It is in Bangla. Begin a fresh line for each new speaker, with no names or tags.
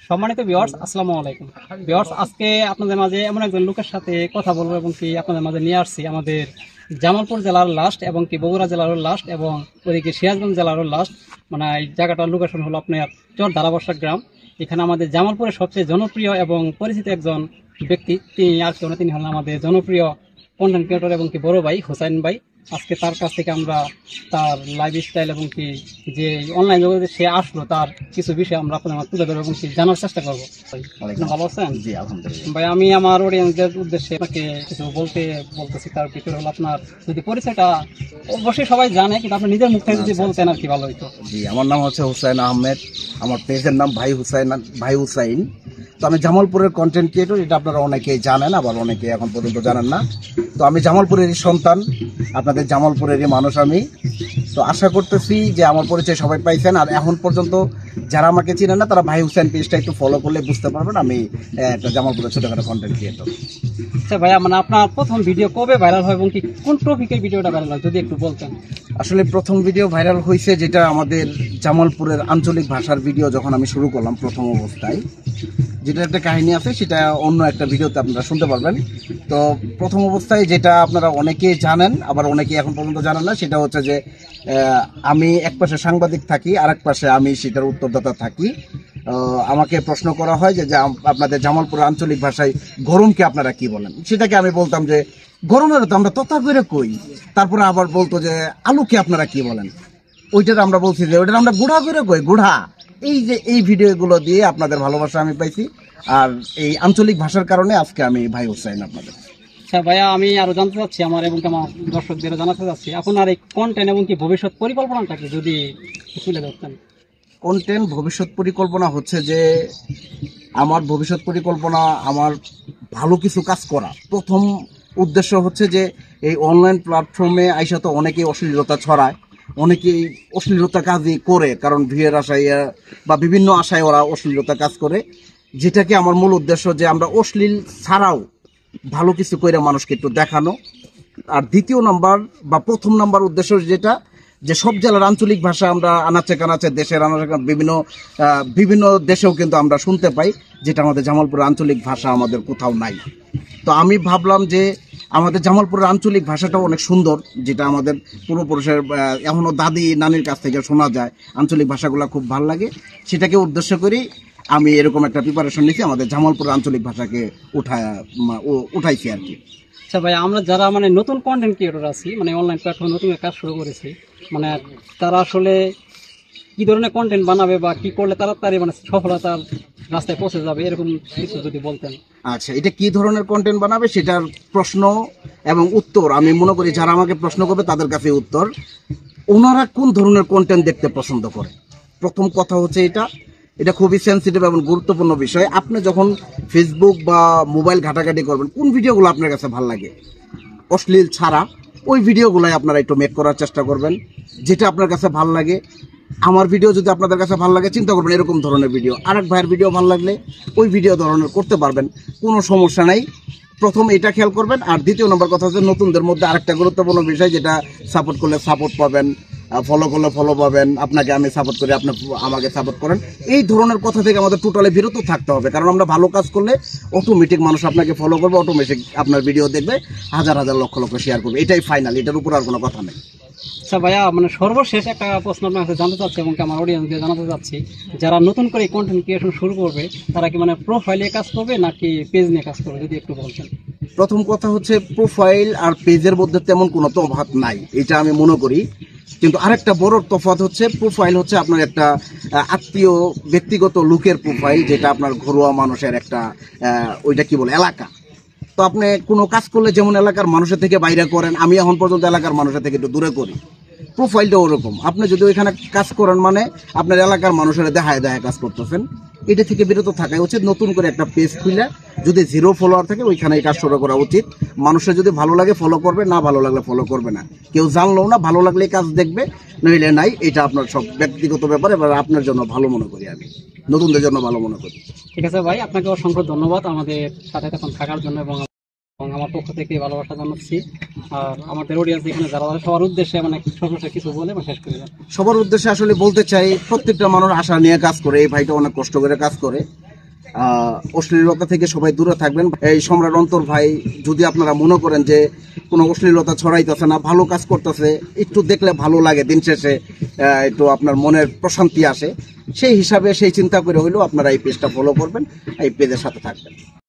সম্মানিত ভিউয়ার্স, আসসালামু আলাইকুম। ভিউয়ার্স, আজকে আপনাদের মাঝে এমন একজন লোকের সাথে কথা বলবো এবং কি আপনাদের মাঝে নিয়ে আসছি আমাদের জামালপুর জেলার লাস্ট এবং কি বগুড়া জেলারও লাস্ট এবং ওদিকে সিরাজগঞ্জ জেলারও লাস্ট। মানে এই জায়গাটার লোকেশন হলো আপনার চর ধারাবর্ষা গ্রাম। এখানে আমাদের জামালপুরের সবচেয়ে জনপ্রিয় এবং পরিচিত একজন ব্যক্তি, তিনি আর কেউ না, তিনি হলেন আমাদের জনপ্রিয় কন্টেন্ট ক্রিয়েটর এবং কি বড় ভাই হুসাইন ভাই। আজকে তার কাছ থেকে আমরা তার লাইফ স্টাইল এবং কি যে অনলাইন জগতে সে আসলো তার কিছু বিষয় আমরা আপনাদের মাঝে তুলে ধরবো এবং কি জানার চেষ্টা করবো। ভালো আছেন?
জি আলহামদুলিল্লাহ।
ভাই, আমি আমার অডিয়েন্সদের উদ্দেশ্যে আপনাকে কিছু বলতেছি। তার ভিতরে হলো আপনার যদি পরিচয়টা অবশ্যই সবাই জানে, কিন্তু আপনি নিজের মুখ থেকে যদি বলতেন আর কি ভালো হইতো।
জি, আমার নাম হচ্ছে হুসাইন আহমেদ। আমার পেজের নাম ভাই হুসাইন। তো আমি জামালপুরের কন্টেন্ট ক্রিয়েটর, এটা আপনারা অনেকেই জানেন, আবার অনেকে এখন পর্যন্ত জানেন না। তো আমি জামালপুরেরই সন্তান, আপনাদের জামালপুরেরই মানুষ আমি। তো আশা করতেছি যে আমার পরিচয় সবাই পাইছেন। আর এখন পর্যন্ত যারা আমাকে চিনেন না, তারা ভাই হুসাইন পেজটা একটু ফলো করলে বুঝতে পারবেন আমি একটা জামালপুরের ছোটখাটো কন্টেন্ট ক্রিয়েটর।
আচ্ছা ভাইয়া, মানে আপনার প্রথম ভিডিও কবে ভাইরাল হয় এবং কি কোন টপিকের ভিডিওটা ভাইরাল হয় যদি একটু বলতেন।
আসলে প্রথম ভিডিও ভাইরাল হয়েছে যেটা আমাদের জামালপুরের আঞ্চলিক ভাষার ভিডিও, যখন আমি শুরু করলাম প্রথম অবস্থায়, যেটা একটা কাহিনী আছে সেটা অন্য একটা ভিডিওতে আপনারা শুনতে পারবেন। তো প্রথম অবস্থায় যেটা আপনারা অনেকেই জানেন, আবার অনেকে এখন পর্যন্ত জানেন না, সেটা হচ্ছে যে আমি এক পাশে সাংবাদিক থাকি, আর এক পাশে আমি সেটার উত্তরদাতা থাকি। আমাকে প্রশ্ন করা হয় যে আপনাদের জামালপুরের আঞ্চলিক ভাষায় গরমকে আপনারা কি বলেন। সেটাকে আমি বলতাম যে গরমের তো আমরা তথা করে কই। তারপরে আবার বলতো যে আলুকে আপনারা কি বলেন। ওইটার আমরা বলছি যে ওইটার আমরা গুড়া করে কই, গুড়া। এই যে এই ভিডিওগুলো দিয়ে আপনাদের ভালোবাসা আমি পাইছি, আর এই আঞ্চলিক ভাষার কারণে আজকে আমি ভাই হুসাইন আপনাদের।
আচ্ছা ভাইয়া, আমি আরো জানতে চাচ্ছি আমার এবং আমার দর্শকদেরও জানাতে চাচ্ছি আপনার এই কন্টেন্ট এবং কি ভবিষ্যৎ পরিকল্পনাটাকে যদি তুলে ধরতেন।
কন্টেন্ট ভবিষ্যৎ পরিকল্পনা হচ্ছে যে আমার ভবিষ্যৎ পরিকল্পনা আমার ভালো কিছু কাজ করা। প্রথম উদ্দেশ্য হচ্ছে যে এই অনলাইন প্ল্যাটফর্মে আইসা তো অনেকেই অশ্লীলতা ছড়ায়, অনেকেই অশ্লীলতা কাজই করে, কারণ ভিড়ের আশায় বা বিভিন্ন আশায় ওরা অশ্লীলতা কাজ করে। যেটাকে আমার মূল উদ্দেশ্য যে আমরা অশ্লীল ছাড়াও ভালো কিছু করে মানুষকে একটু দেখানো। আর দ্বিতীয় নাম্বার বা প্রথম নাম্বার উদ্দেশ্য যেটা, যে সব জেলার আঞ্চলিক ভাষা আমরা আনাচে কানাচে দেশের বিভিন্ন দেশেও কিন্তু আমরা শুনতে পাই, যেটা আমাদের জামালপুরের আঞ্চলিক ভাষা আমাদের কোথাও নাই। তো আমি ভাবলাম যে আমাদের জামালপুরের আঞ্চলিক ভাষাটাও অনেক সুন্দর, যেটা আমাদের পূর্বপুরুষের এখনও দাদি নানির কাছ থেকে শোনা যায়, আঞ্চলিক ভাষাগুলো খুব ভালো লাগে। সেটাকে উদ্দেশ্য করেই আমি এরকম একটা প্রিপারেশন নিয়েছি, আমাদের জামালপুরের আঞ্চলিক ভাষাকে উঠাইছি আর কি।
আচ্ছা ভাই, আমরা যারা মানে নতুন কন্টেন্ট ক্রিয়েটর আছি, মানে অনলাইন প্ল্যাটফর্মে নতুন কাজ শুরু করেছি, মানে তারা আসলে কি ধরনের কন্টেন্ট বানাবে বা কি করলে তাড়াতাড়ি মানে সফলতার রাস্তায় পৌঁছে যাবে, এরকম কিছু যদি বলতেন।
আচ্ছা, এটা কি ধরনের কন্টেন্ট বানাবে সেটার প্রশ্ন এবং উত্তর আমি মনে করি যারা আমাকে প্রশ্ন করবে তাদের কাছে উত্তর। ওনারা কোন ধরনের কন্টেন্ট দেখতে পছন্দ করে, প্রথম কথা হচ্ছে এটা খুবই সেন্সিটিভ এবং গুরুত্বপূর্ণ বিষয়। আপনি যখন ফেসবুক বা মোবাইল ঘাটাঘাটি করবেন, কোন ভিডিওগুলো আপনার কাছে ভালো লাগে, অশ্লীল ছাড়া ওই ভিডিওগুলোই আপনারা একটু মেক করার চেষ্টা করবেন, যেটা আপনার কাছে ভালো লাগে। আমার ভিডিও যদি আপনাদের কাছে ভালো লাগে, চিন্তা করবেন এরকম ধরনের ভিডিও। আরেক ভাইয়ের ভিডিও ভালো লাগলে ওই ভিডিও ধরনের করতে পারবেন, কোনো সমস্যা নাই। প্রথম এটা খেয়াল করবেন। আর দ্বিতীয় নম্বর কথা হচ্ছে নতুনদের মধ্যে আরেকটা গুরুত্বপূর্ণ বিষয়, যেটা সাপোর্ট করলে সাপোর্ট পাবেন, ফলো করলে ফলো পাবেন, আপনাকে আমি সাপোর্ট করি, আপনি আমাকে সাপোর্ট করেন। এই ধরনের কথা থেকে আমাদের টোটালি বিরত থাকতে হবে, কারণ আমরা ভালো কাজ করলে অটোমেটিক মানুষ আপনাকে ফলো করবে, অটোমেটিক আপনার ভিডিও দেখবে, হাজার হাজার লক্ষ লক্ষ শেয়ার করবে। এটাই ফাইনাল, এটার উপর আর কোনো কথা নেই।
আচ্ছা ভাইয়া, মানে সর্বশেষ একটা প্রশ্ন আপনার কাছে জানতে চাচ্ছি এবং আমার অডিয়েন্সকে জানাতে চাচ্ছি, যারা নতুন করে কন্টেন্ট ক্রিয়েশন শুরু করবে তারা কি মানে প্রোফাইলে কাজ করবে নাকি পেজ নিয়ে কাজ করবে, যদি একটু বলতেন।
প্রথম কথা হচ্ছে প্রোফাইল আর পেজের মধ্যে তেমন কোনো তফাৎ নাই, এটা আমি মনে করি। কিন্তু আরেকটা বড় তফাৎ হচ্ছে প্রোফাইল হচ্ছে আপনার একটা আত্মীয় ব্যক্তিগত লুকের প্রোফাইল, যেটা আপনার ঘরোয়া মানুষের একটা ওইটা কি বলে এলাকা। তো আপনি কোনো কাজ করলে যেমন এলাকার মানুষের থেকে বাইরে করেন, আমি এখন পর্যন্ত এলাকার মানুষের থেকে একটু দূরে করি। প্রোফাইলটা ওরকম, আপনি যদি ওইখানে কাজ করেন মানে আপনার এলাকার মানুষের দেখায় কাজ করতেছেন। এটা থেকে বিরত থাকাই উচিত। নতুন করে একটা পেজ খুলে যদি 0 ফলোয়ার থাকে ওইখানে এই কাজ শুরু করা উচিত। মানুষের যদি ভালো লাগে ফলো করবে, না ভালো লাগলে ফলো করবে না। কেউ জানলেও না, ভালো লাগলে কাজ দেখবে, নইলে নাই। এটা আপনার সব ব্যক্তিগত ব্যাপার, এবার আপনার জন্য ভালো মনে করি, আমি নতুনদের জন্য ভালো মনে করি।
ঠিক আছে ভাই, আপনাকে অসংখ্য ধন্যবাদ আমাদের সাথে তখন থাকার জন্য এবং আমার পক্ষ থেকে ভালোবাসা জানাচ্ছি। আর আমাদের অডিয়েন্স এখানে যারা সবার উদ্দেশ্যে মানে সর্বশেষ কিছু বলে শেষ করে দেন।
সবার উদ্দেশ্যে আসলে বলতে চাই, প্রত্যেকটা মানুষ আশা নিয়ে কাজ করে, এই ভাইটা অনেক কষ্ট করে কাজ করে। অশ্লীলতা থেকে সবাই দূরে থাকবেন। এই সম্রাট অন্তর ভাই যদি আপনারা মনে করেন যে কোনো অশ্লীলতা ছড়াইতেছে না, ভালো কাজ করতেছে, একটু দেখলে ভালো লাগে, দিন শেষে একটু আপনার মনের প্রশান্তি আসে, সেই হিসাবে সেই চিন্তা করে হইলেও আপনারা এই পেজটা ফলো করবেন, এই পেজের সাথে থাকবেন।